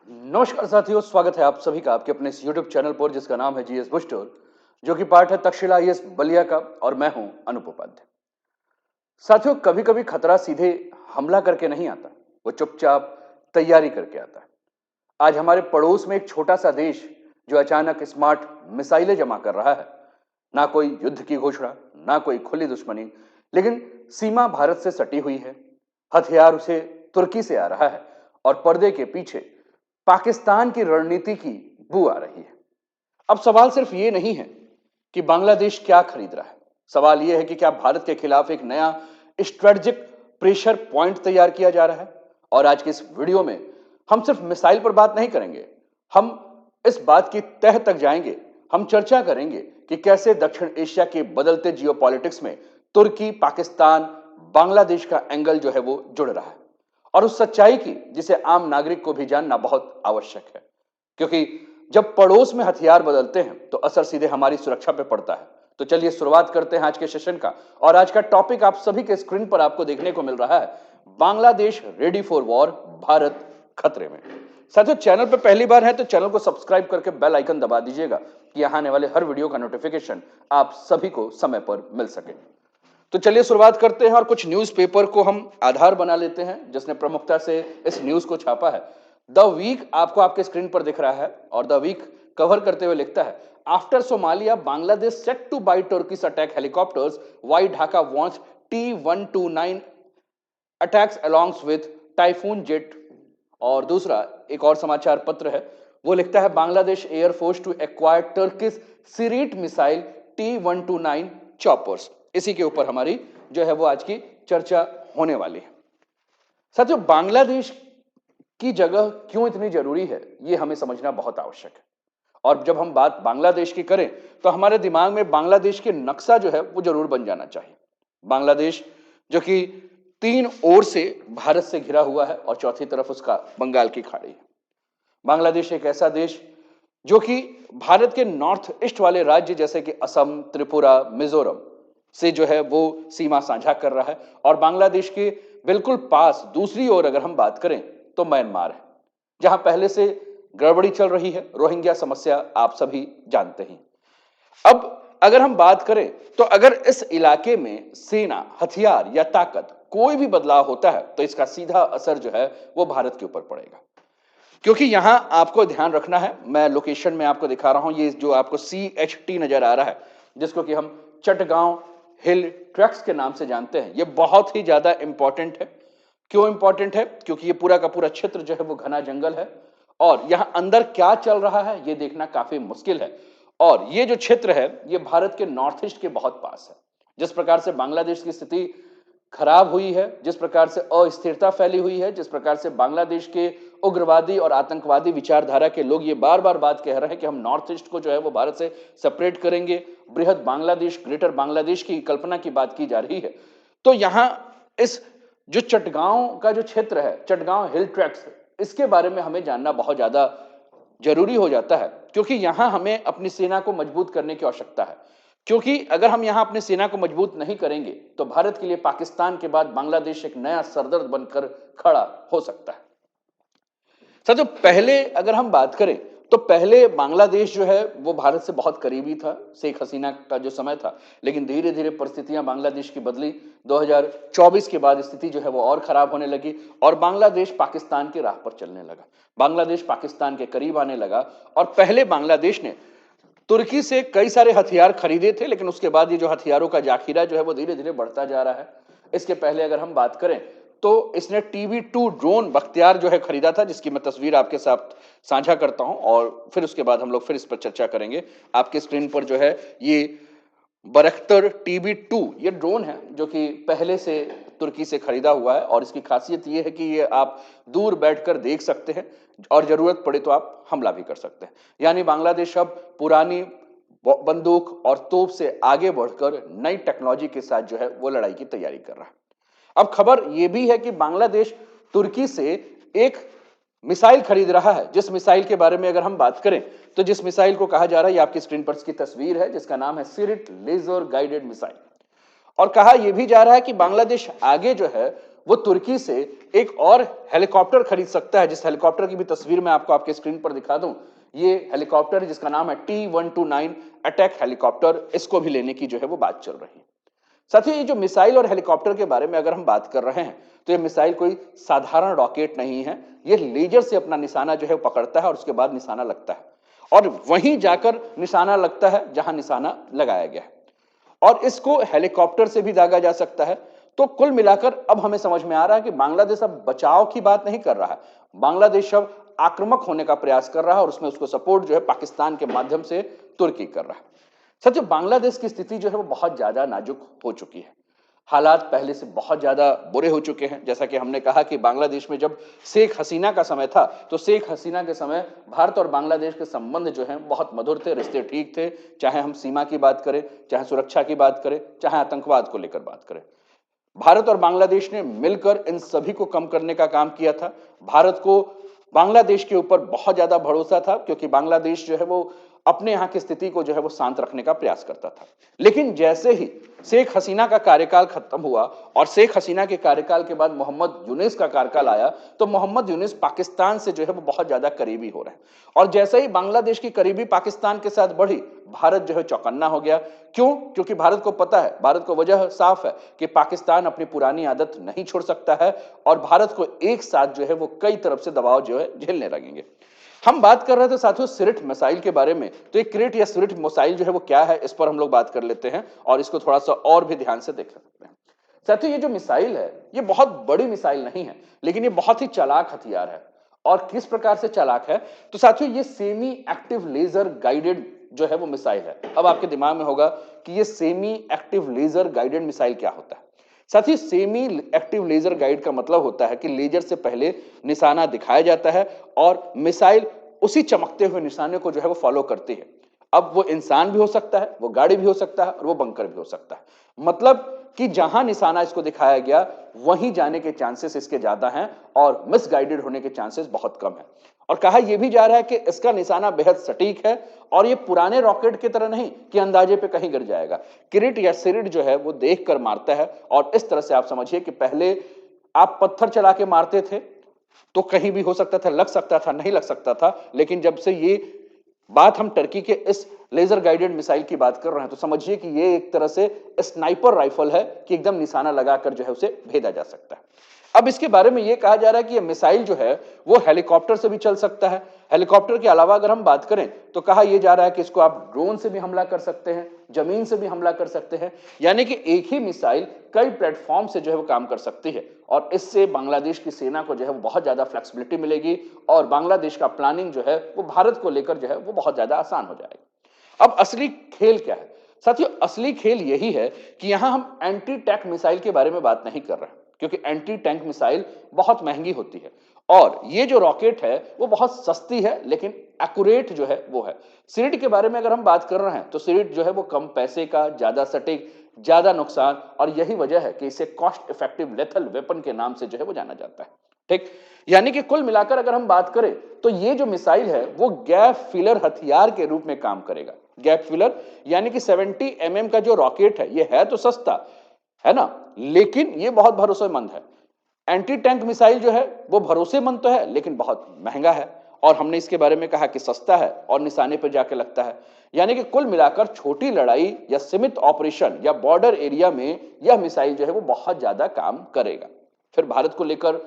नमस्कार साथियों, स्वागत है आप सभी का आपके अपने इस YouTube चैनल पर जिसका नाम है जीएस बुस्टर, जो कि पार्ट है तक्षशिला आईएएस बलिया का। और मैं हूं अनुप उपाध्याय। साथियों, कभी कभी खतरा सीधे हमला करके नहीं आता, वो चुपचाप तैयारी करके आता है। आज हमारे पड़ोस में एक छोटा सा देश जो अचानक स्मार्ट मिसाइलें जमा कर रहा है। ना कोई युद्ध की घोषणा, ना कोई खुली दुश्मनी, लेकिन सीमा भारत से सटी हुई है। हथियार उसे तुर्की से आ रहा है और पर्दे के पीछे पाकिस्तान की रणनीति की बू आ रही है। अब सवाल सिर्फ ये नहीं है कि बांग्लादेश क्या खरीद रहा है, सवाल यह है कि क्या भारत के खिलाफ एक नया स्ट्रेटेजिक प्रेशर पॉइंट तैयार किया जा रहा है। और आज के इस वीडियो में हम सिर्फ मिसाइल पर बात नहीं करेंगे, हम इस बात की तह तक जाएंगे। हम चर्चा करेंगे कि कैसे दक्षिण एशिया के बदलते जियोपॉलिटिक्स में तुर्की, पाकिस्तान, बांग्लादेश का एंगल जो है वो जुड़ रहा है, और उस सच्चाई की जिसे आम नागरिक को भी जानना बहुत आवश्यक है। क्योंकि जब पड़ोस में हथियार बदलते हैं तो असर सीधे हमारी सुरक्षा पे पड़ता है। तो चलिए शुरुआत करते हैं आज के सेशन का। और आज का टॉपिक आप सभी के स्क्रीन पर आपको देखने को मिल रहा है, Bangladesh ready for war, Bharat खतरे में। साथियों, चैनल पर पहली बार है तो चैनल को सब्सक्राइब करके बेल आइकन दबा दीजिएगा कि यहां आने वाले हर वीडियो का नोटिफिकेशन आप सभी को समय पर मिल सके। तो चलिए शुरुआत करते हैं और कुछ न्यूज़पेपर को हम आधार बना लेते हैं जिसने प्रमुखता से इस न्यूज को छापा है। द वीक आपको आपके स्क्रीन पर दिख रहा है और द वीक कवर करते हुए लिखता है, after Somalia Bangladesh set to buy Turkey's attack helicopters, why Dhaka wants T-129 attacks alongs with typhoon jet. और दूसरा एक और समाचार पत्र है, वो लिखता है, Bangladesh air force to acquire Turkish Cirit missile T-129 choppers. इसी के ऊपर हमारी जो है वो आज की चर्चा होने वाली है। साथियों, बांग्लादेश की जगह क्यों इतनी जरूरी है, ये हमें समझना बहुत आवश्यक है। और जब हम बात बांग्लादेश की करें तो हमारे दिमाग में बांग्लादेश के नक्शा जो है वो जरूर बन जाना चाहिए। बांग्लादेश जो कि तीन ओर से भारत से घिरा हुआ है और चौथी तरफ उसका बंगाल की खाड़ी है। बांग्लादेश एक ऐसा देश जो कि भारत के नॉर्थ ईस्ट वाले राज्य जैसे कि असम, त्रिपुरा, मिजोरम से जो है वो सीमा साझा कर रहा है। और बांग्लादेश के बिल्कुल पास दूसरी ओर अगर हम बात करें तो म्यांमार है, जहां पहले से गड़बड़ी चल रही है। रोहिंग्या समस्या आप सभी जानते हैं। अब अगर हम बात करें तो अगर इस इलाके में सेना, हथियार या ताकत कोई भी बदलाव होता है तो इसका सीधा असर जो है वो भारत के ऊपर पड़ेगा। क्योंकि यहां आपको ध्यान रखना है, मैं लोकेशन में आपको दिखा रहा हूं, ये जो आपको CHT नजर आ रहा है जिसको कि हम चटगांव हिल ट्रैक्स के नाम से जानते हैं, ये बहुत ही ज्यादा इंपॉर्टेंट है। क्यों इंपॉर्टेंट है? क्योंकि ये पूरा का पूरा क्षेत्र जो है वो घना जंगल है और यहां अंदर क्या चल रहा है ये देखना काफी मुश्किल है। और ये जो क्षेत्र है ये भारत के नॉर्थ ईस्ट के बहुत पास है। जिस प्रकार से बांग्लादेश की स्थिति खराब हुई है, जिस प्रकार से अस्थिरता फैली हुई है, जिस प्रकार से बांग्लादेश के उग्रवादी और आतंकवादी विचारधारा के लोग ये बार बार बात कह रहे हैं कि हम नॉर्थ ईस्ट को जो है वो भारत से सेपरेट करेंगे, बृहद बांग्लादेश, ग्रेटर बांग्लादेश की कल्पना की बात की जा रही है। तो यहां इस जो चटगांव का जो क्षेत्र है, चटगांव हिल ट्रैक्स, इसके बारे में हमें जानना बहुत ज्यादा जरूरी हो जाता है। क्योंकि यहां हमें अपनी सेना को मजबूत करने की आवश्यकता है। क्योंकि अगर हम यहां अपनी सेना को मजबूत नहीं करेंगे तो भारत के लिए पाकिस्तान के बाद बांग्लादेश एक नया सरदर्द बनकर खड़ा हो सकता है। साथियों, पहले अगर हम बात करें तो पहले बांग्लादेश जो है वो भारत से बहुत करीबी था, शेख हसीना का जो समय था। लेकिन धीरे धीरे परिस्थितियां बांग्लादेश की बदली। 2024 के बाद स्थिति जो है वो और खराब होने लगी और बांग्लादेश पाकिस्तान की राह पर चलने लगा। बांग्लादेश पाकिस्तान के करीब आने लगा। और पहले बांग्लादेश ने तुर्की से कई सारे हथियार खरीदे थे, लेकिन उसके बाद ये जो हथियारों का जाखिरा जो है वो धीरे धीरे बढ़ता जा रहा है। इसके पहले अगर हम बात करें तो इसने TB2 ड्रोन बख्तियार जो है खरीदा था, जिसकी मैं तस्वीर आपके साथ साझा करता हूं और फिर उसके बाद हम लोग फिर इस पर चर्चा करेंगे। आपके स्क्रीन पर जो है ये बरख्तर TB2 ये ड्रोन है जो कि पहले से तुर्की से खरीदा हुआ है। और इसकी खासियत ये है कि ये आप दूर बैठकर देख सकते हैं और जरूरत पड़े तो आप हमला भी कर सकते हैं। यानी बांग्लादेश अब पुरानी बंदूक और तोप से आगे बढ़कर नई टेक्नोलॉजी के साथ जो है वो लड़ाई की तैयारी कर रहा है। अब खबर यह भी है कि बांग्लादेश तुर्की से एक मिसाइल खरीद रहा है, जिस मिसाइल के बारे में अगर हम बात करें तो जिस मिसाइल को कहा जा रहा है, ये आपकी स्क्रीन पर इसकी तस्वीर है, जिसका नाम है सीरिट लेजर गाइडेड मिसाइल। और कहा यह भी जा रहा है कि बांग्लादेश आगे जो है वो तुर्की से एक और हेलीकॉप्टर खरीद सकता है, जिस हेलीकॉप्टर की भी तस्वीर मैं आपको आपके स्क्रीन पर दिखा दूं। ये हेलीकॉप्टर है जिसका नाम है T-129 अटैक हेलीकॉप्टर। इसको भी लेने की जो है वो बात चल रही है। साथियों, ये जो मिसाइल और हेलीकॉप्टर के बारे में अगर हम बात कर रहे हैं, तो ये मिसाइल कोई साधारण रॉकेट नहीं है। ये लेजर से अपना निशाना जो है पकड़ता है और उसके बाद निशाना लगता है, और वहीं जाकर निशाना लगता है जहां निशाना लगाया गया है, और इसको हेलीकॉप्टर से भी दागा जा सकता है। तो कुल मिलाकर अब हमें समझ में आ रहा है कि बांग्लादेश अब बचाव की बात नहीं कर रहा है, बांग्लादेश अब आक्रामक होने का प्रयास कर रहा है, और उसमें उसको सपोर्ट जो है पाकिस्तान के माध्यम से तुर्की कर रहा है। सच बांग्लादेश की स्थिति जो है वो बहुत ज्यादा नाजुक हो चुकी है। हालात पहले से बहुत ज्यादा बुरे हो चुके हैं। जैसा कि हमने कहा कि बांग्लादेश में जब शेख हसीना का समय था, तो शेख हसीना के समय भारत और बांग्लादेश के संबंध जो हैं बहुत मधुर थे, रिश्ते ठीक थे। चाहे हम सीमा की बात करें, चाहे सुरक्षा की बात करें, चाहे आतंकवाद को लेकर बात करें, भारत और बांग्लादेश ने मिलकर इन सभी को कम करने का काम किया था। भारत को बांग्लादेश के ऊपर बहुत ज्यादा भरोसा था, क्योंकि बांग्लादेश जो है वो अपने यहां की स्थिति को जो है वो शांत रखने का प्रयास करता था। लेकिन जैसे ही शेख हसीना का कार्यकाल खत्म हुआ और शेख हसीना के कार्यकाल के बाद मोहम्मद यूनिस का कार्यकाल आया, तो मोहम्मद यूनिस पाकिस्तान से जो है वो बहुत ज्यादा करीबी हो रहे हैं, और जैसे ही बांग्लादेश की करीबी पाकिस्तान के साथ बढ़ी, भारत जो है चौकन्ना हो गया। क्यों? क्योंकि भारत को पता है, भारत को वजह साफ है कि पाकिस्तान अपनी पुरानी आदत नहीं छोड़ सकता है, और भारत को एक साथ जो है वो कई तरफ से दबाव जो है झेलने लगेंगे। हम बात कर रहे थे साथियों सिरिट मिसाइल के बारे में, तो एक क्रिट या सिरिट मिसाइल जो है वो क्या है, इस पर हम लोग बात कर लेते हैं और इसको थोड़ा सा और भी ध्यान से देख सकते हैं। साथियों, ये जो मिसाइल है, ये बहुत बड़ी मिसाइल नहीं है, लेकिन ये बहुत ही चालाक हथियार है। और किस प्रकार से चालाक है? तो साथियों, ये सेमी एक्टिव लेजर गाइडेड जो है वो मिसाइल है। अब आपके दिमाग में होगा कि ये semi active laser guided missile क्या होता है। साथ ही सेमी एक्टिव लेजर गाइड का मतलब होता है कि लेजर से पहले निशाना दिखाया जाता है और मिसाइल उसी चमकते हुए निशाने को जो है वो फॉलो करती है। अब वो इंसान भी हो सकता है, वो गाड़ी भी हो सकता है, और वो बंकर भी हो सकता है। मतलब कि जहां निशाना इसको दिखाया गया वहीं जाने के चांसेस इसके ज्यादा हैं, और मिसगाइडेड होने के चांसेस बहुत कम है। और कहा यह भी जा रहा है कि इसका निशाना बेहद सटीक है, और ये पुराने रॉकेट की तरह नहीं कि अंदाजे पे कहीं गिर जाएगा। किरिट या सिरिट जो है वो देख कर मारता है, और इस तरह से आप समझिए कि पहले आप पत्थर चला के मारते थे तो कहीं भी हो सकता था, लग सकता था, नहीं लग सकता था, लेकिन जब से ये बात हम टर्की के इस लेजर गाइडेड मिसाइल की बात कर रहे हैं, तो समझिए कि ये एक तरह से स्नाइपर राइफल है कि एकदम निशाना लगाकर जो है उसे भेजा जा सकता है। अब इसके बारे में यह कहा जा रहा है कि यह मिसाइल जो है वो हेलीकॉप्टर से भी चल सकता है। हेलीकॉप्टर के अलावा अगर हम बात करें तो कहा यह जा रहा है कि इसको आप ड्रोन से भी हमला कर सकते हैं, जमीन से भी हमला कर सकते हैं, यानी कि एक ही मिसाइल कई प्लेटफॉर्म से जो है वो काम कर सकती है। और इससे बांग्लादेश की सेना को जो है वो बहुत ज्यादा फ्लेक्सिबिलिटी मिलेगी, और बांग्लादेश का प्लानिंग जो है वो भारत को लेकर जो है वो बहुत ज्यादा आसान हो जाएगी। अब असली खेल क्या है? साथियों, असली खेल यही है कि यहां हम एंटी टैंक मिसाइल के बारे में बात नहीं कर रहे हैं, क्योंकि एंटी टैंक मिसाइल बहुत महंगी होती है, और ये जो रॉकेट है वो बहुत सस्ती है, लेकिन एक्यूरेट जो है वो है। सिरिट के बारे में अगर हम बात कर रहे हैं तो सिरिट जो है वो कम पैसे का, ज्यादा सटीक, ज्यादा नुकसान, और यही वजह है कि इसे कॉस्ट इफेक्टिव लेथल वेपन के नाम से जो है वो जाना जाता है। ठीक, यानी कि कुल मिलाकर अगर हम बात करें तो ये जो मिसाइल है वो गैप फिलर हथियार के रूप में काम करेगा। गैप फिलर यानी कि 70 का जो रॉकेट है ये है तो सस्ता है ना, लेकिन ये बहुत भरोसेमंद है। एंटी टैंक मिसाइल जो है वो भरोसेमंद तो है, लेकिन बहुत महंगा है, और हमने इसके बारे में कहा कि सस्ता है और निशाने पर जाके लगता है। यानी कि कुल मिलाकर छोटी लड़ाई या सीमित ऑपरेशन या बॉर्डर एरिया में यह मिसाइल जो है वो बहुत ज्यादा काम करेगा। फिर भारत को लेकर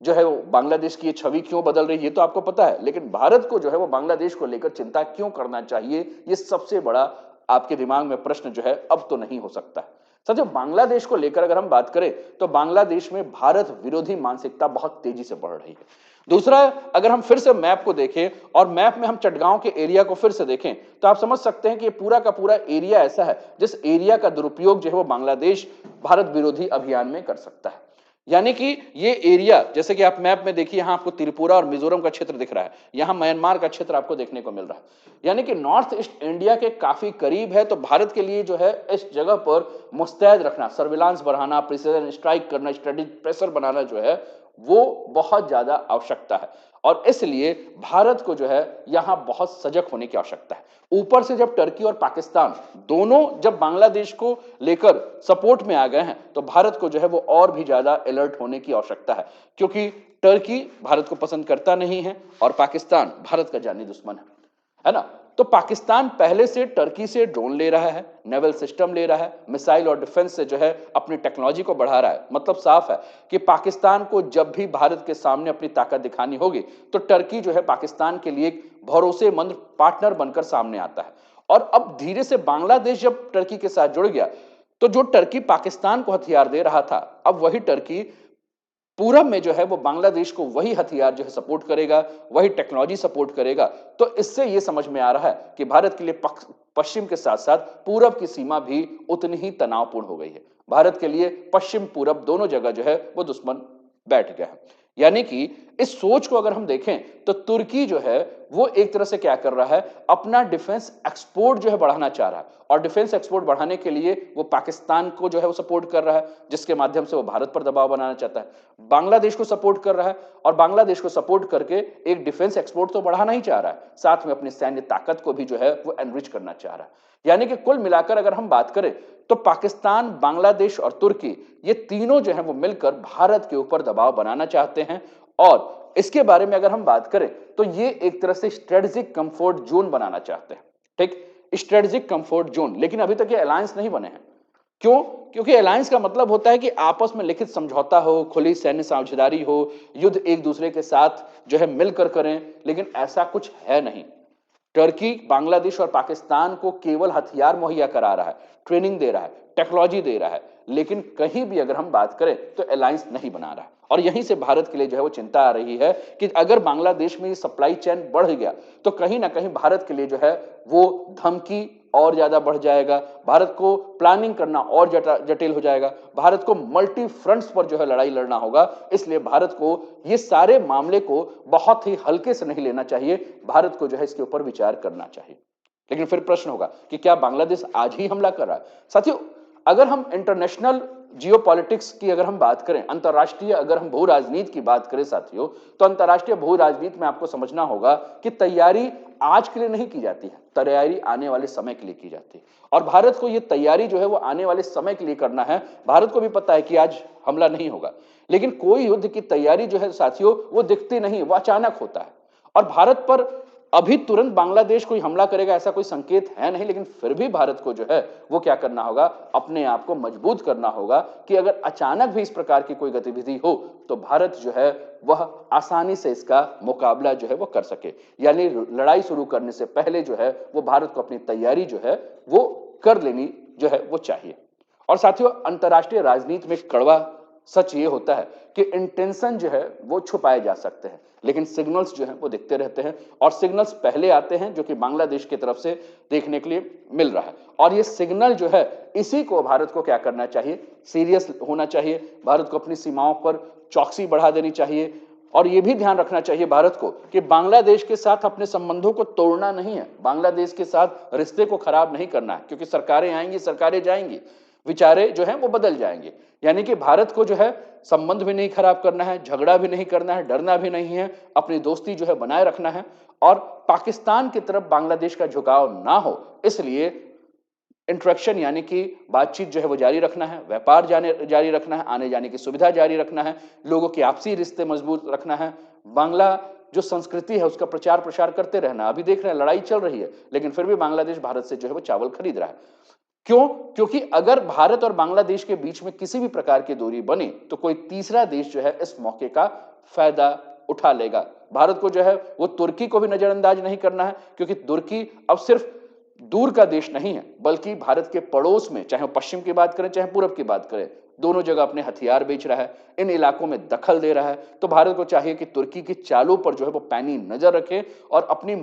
जो है वो बांग्लादेश की ये छवि क्यों बदल रही है, ये तो आपको पता है, लेकिन भारत को जो है वो बांग्लादेश को लेकर चिंता क्यों करना चाहिए, ये सबसे बड़ा आपके दिमाग में प्रश्न जो है अब तो नहीं हो सकता। साथियों, बांग्लादेश को लेकर अगर हम बात करें तो बांग्लादेश में भारत विरोधी मानसिकता बहुत तेजी से बढ़ रही है। दूसरा, अगर हम फिर से मैप को देखें और मैप में हम चटगांव के एरिया को फिर से देखें, तो आप समझ सकते हैं कि ये पूरा का पूरा एरिया ऐसा है जिस एरिया का दुरुपयोग जो है वो बांग्लादेश भारत विरोधी अभियान में कर सकता है। यानी कि ये एरिया, जैसे कि आप मैप में देखिए, यहां आपको त्रिपुरा और मिजोरम का क्षेत्र दिख रहा है, यहां म्यांमार का क्षेत्र आपको देखने को मिल रहा है, यानी कि नॉर्थ ईस्ट इंडिया के काफी करीब है। तो भारत के लिए जो है इस जगह पर मुस्तैद रखना, सर्विलांस बढ़ाना, प्रिसीजन स्ट्राइक करना, स्ट्रेटेजिक प्रेशर बनाना जो है वो बहुत ज्यादा आवश्यकता है। और इसलिए भारत को जो है यहां बहुत सजग होने की आवश्यकता है। ऊपर से जब टर्की और पाकिस्तान दोनों जब बांग्लादेश को लेकर सपोर्ट में आ गए हैं, तो भारत को जो है वो और भी ज्यादा अलर्ट होने की आवश्यकता है, क्योंकि टर्की भारत को पसंद करता नहीं है और पाकिस्तान भारत का जानी दुश्मन है ना। तो पाकिस्तान पहले से टर्की से ड्रोन ले रहा है, नेवल सिस्टम ले रहा है, मिसाइल और डिफेंस से जो है अपनी टेक्नोलॉजी को बढ़ा रहा है। मतलब साफ है कि पाकिस्तान को जब भी भारत के सामने अपनी ताकत दिखानी होगी, तो टर्की जो है पाकिस्तान के लिए एक भरोसेमंद पार्टनर बनकर सामने आता है। और अब धीरे से बांग्लादेश जब टर्की के साथ जुड़ गया, तो जो टर्की पाकिस्तान को हथियार दे रहा था, अब वही टर्की पूरब में जो है वो बांग्लादेश को वही हथियार जो है सपोर्ट करेगा, वही टेक्नोलॉजी सपोर्ट करेगा। तो इससे ये समझ में आ रहा है कि भारत के लिए पश्चिम के साथ साथ पूरब की सीमा भी उतनी ही तनावपूर्ण हो गई है। भारत के लिए पश्चिम पूरब दोनों जगह जो है वो दुश्मन बैठ गया है। यानी कि इस सोच को अगर हम देखें, तो तुर्की जो है वो एक तरह से क्या कर रहा है, अपना डिफेंस एक्सपोर्ट जो है बढ़ाना चाह रहा है, और डिफेंस एक्सपोर्ट बढ़ाने के लिए वो पाकिस्तान को जो है वो सपोर्ट कर रहा है, जिसके माध्यम से वो भारत पर दबाव बनाना चाहता है। बांग्लादेश को सपोर्ट कर रहा है, और बांग्लादेश को सपोर्ट करके एक डिफेंस एक्सपोर्ट तो बढ़ाना ही चाह रहा है, साथ में अपनी सैन्य ताकत को भी जो है वो एनरिच करना चाह रहा है। यानी कि कुल मिलाकर अगर हम बात करें, तो पाकिस्तान, बांग्लादेश और तुर्की, ये तीनों जो है वो मिलकर भारत के ऊपर दबाव बनाना चाहते हैं। और इसके बारे में अगर हम बात करें, तो ये एक तरह से स्ट्रेटेजिक कंफर्ट जोन बनाना चाहते हैं। ठीक, स्ट्रेटेजिक कंफर्ट जोन। लेकिन अभी तक ये अलायंस नहीं बने हैं। क्यों? क्योंकि अलायंस का मतलब होता है कि आपस में लिखित समझौता हो, खुली सैन्य साझेदारी हो, युद्ध एक दूसरे के साथ जो है मिलकर करें, लेकिन ऐसा कुछ है नहीं। टर्की बांग्लादेश और पाकिस्तान को केवल हथियार मुहैया करा रहा है, ट्रेनिंग दे रहा है, टेक्नोलॉजी दे रहा है, लेकिन कहीं भी अगर हम बात करें तो अलायंस नहीं बना रहा है। और यहीं से भारत के लिए जो है वो चिंता आ रही है कि अगर बांग्लादेश में ये सप्लाई चेन बढ़ गया, तो कहीं ना कहीं भारत के लिए जो है वो धमकी और ज्यादा बढ़ जाएगा, भारत को प्लानिंग करना और जटिल हो जाएगा, भारत को मल्टी फ्रंट्स पर जो है लड़ाई लड़ना होगा। इसलिए भारत को ये सारे मामले को बहुत ही हल्के से नहीं लेना चाहिए, भारत को जो है इसके ऊपर विचार करना चाहिए। लेकिन फिर प्रश्न होगा कि क्या बांग्लादेश आज ही हमला कर रहा है? साथियों, अगर हम इंटरनेशनल जियोपॉलिटिक्स की अगर हम बात करें, अंतरराष्ट्रीय अगर हम भू राजनीति की बात करें साथियों, तो अंतरराष्ट्रीय भू राजनीति में आपको समझना होगा कि तैयारी आज के लिए नहीं की जाती है, तैयारी आने वाले समय के लिए की जाती है। और भारत को यह तैयारी जो है वो आने वाले समय के लिए करना है। भारत को भी पता है कि आज हमला नहीं होगा, लेकिन कोई युद्ध की तैयारी जो है साथियों वो दिखती नहीं, वो अचानक होता है। और भारत पर अभी तुरंत बांग्लादेश कोई हमला करेगा ऐसा कोई संकेत है नहीं, लेकिन फिर भी भारत को जो है वो क्या करना होगा, अपने आप को मजबूत करना होगा कि अगर अचानक भी इस प्रकार की कोई गतिविधि हो, तो भारत जो है वह आसानी से इसका मुकाबला जो है वो कर सके। यानी लड़ाई शुरू करने से पहले जो है वो भारत को अपनी तैयारी जो है वो कर लेनी जो है वो चाहिए। और साथियों, अंतरराष्ट्रीय राजनीति में कड़वा सच ये होता है कि इंटेंशन जो है वो छुपाए जा सकते हैं, लेकिन सिग्नल्स जो हैं वो दिखते रहते हैं। और सिग्नल्स पहले आते हैं जो कि बांग्लादेश की तरफ से देखने के लिए मिल रहा है। और ये सिग्नल जो है, इसी को भारत को क्या करना चाहिए, सीरियस होना चाहिए। भारत को अपनी सीमाओं पर चौकसी बढ़ा देनी चाहिए। और ये भी ध्यान रखना चाहिए भारत को कि बांग्लादेश के साथ अपने संबंधों को तोड़ना नहीं है, बांग्लादेश के साथ रिश्ते को खराब नहीं करना है, क्योंकि सरकारें आएंगी, सरकारें जाएंगी, विचारे जो हैं वो बदल जाएंगे। यानी कि भारत को जो है संबंध भी नहीं खराब करना है, झगड़ा भी नहीं करना है, डरना भी नहीं है, अपनी दोस्ती जो है बनाए रखना है। और पाकिस्तान की तरफ बांग्लादेश का झुकाव ना हो, इसलिए इंटरेक्शन यानी कि बातचीत जो है वो जारी रखना है, व्यापार जारी रखना है, आने जाने की सुविधा जारी रखना है, लोगों के आपसी रिश्ते मजबूत रखना है, बांग्ला जो संस्कृति है उसका प्रचार प्रसार करते रहना। अभी देख रहे हैं लड़ाई चल रही है, लेकिन फिर भी बांग्लादेश भारत से जो है वो चावल खरीद रहा है। क्यों? क्योंकि अगर भारत और बांग्लादेश के बीच में किसी भी प्रकार की दूरी बनी, तो कोई तीसरा देश जो है इस मौके का फायदा उठा लेगा। भारत को जो है वो तुर्की को भी नजरअंदाज नहीं करना है, क्योंकि तुर्की अब सिर्फ दूर का देश नहीं है, बल्कि भारत के पड़ोस में, चाहे पश्चिम की बात करें चाहे पूरब की बात करें, दोनों जगह अपने हथियार बेच रहा है, इन इलाकों में दखल दे रहा है। तो भारत को चाहिए कि तुर्की की चालों पर जो है वो पैनी नजर रखे और अपनी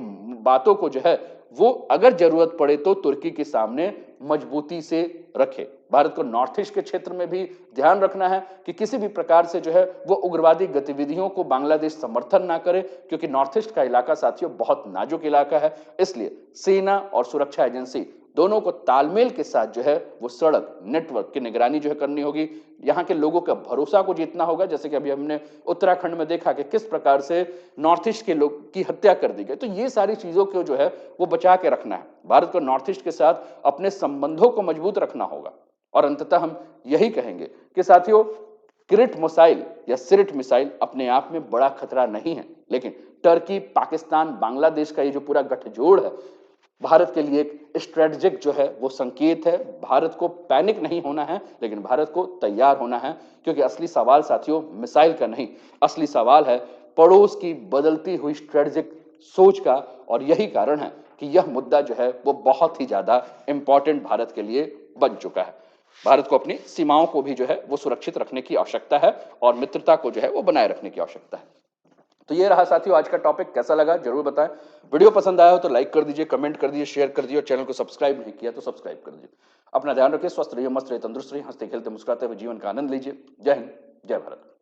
बातों को जो है वो अगर जरूरत पड़े तो तुर्की के सामने मजबूती से रखे। भारत को नॉर्थ ईस्ट के क्षेत्र में भी ध्यान रखना है कि किसी भी प्रकार से जो है वो उग्रवादी गतिविधियों को बांग्लादेश समर्थन ना करे, क्योंकि नॉर्थ ईस्ट का इलाका साथियों बहुत नाजुक इलाका है। इसलिए सेना और सुरक्षा एजेंसी दोनों को तालमेल के साथ जो है वो सड़क नेटवर्क की निगरानी जो है करनी होगी। यहाँ के लोगों का भरोसा को जीतना होगा, जैसे कि अभी हमने उत्तराखंड में देखा कि किस प्रकार से नॉर्थ ईस्ट के लोग की हत्या कर दी गई। तो ये सारी चीजों को जो है वो बचा के रखना है। भारत को नॉर्थ ईस्ट के साथ अपने संबंधों को मजबूत रखना होगा। और अंततः हम यही कहेंगे कि साथियों, क्रिट मिसाइल या सिरिट मिसाइल अपने आप में बड़ा खतरा नहीं है, लेकिन टर्की, पाकिस्तान, बांग्लादेश का ये जो पूरा गठजोड़ है, भारत के लिए एक स्ट्रेटेजिक जो है वो संकेत है। भारत को पैनिक नहीं होना है, लेकिन भारत को तैयार होना है, क्योंकि असली सवाल साथियों मिसाइल का नहीं, असली सवाल है पड़ोस की बदलती हुई स्ट्रेटेजिक सोच का। और यही कारण है कि यह मुद्दा जो है वो बहुत ही ज्यादा इंपॉर्टेंट भारत के लिए बन चुका है। भारत को अपनी सीमाओं को भी जो है वो सुरक्षित रखने की आवश्यकता है और मित्रता को जो है वो बनाए रखने की आवश्यकता है। तो ये रहा साथियों आज का टॉपिक। कैसा लगा जरूर बताएं। वीडियो पसंद आया हो तो लाइक कर दीजिए, कमेंट कर दीजिए, शेयर कर दीजिए और चैनल को सब्सक्राइब नहीं किया तो सब्सक्राइब कर दीजिए। अपना ध्यान रखिए, स्वस्थ रहिए, मस्त रहिए, तंदुरुस्त रहिए, हंसते खेलते मुस्कुराते हुए जीवन का आनंद लीजिए। जय हिंद, जय भारत।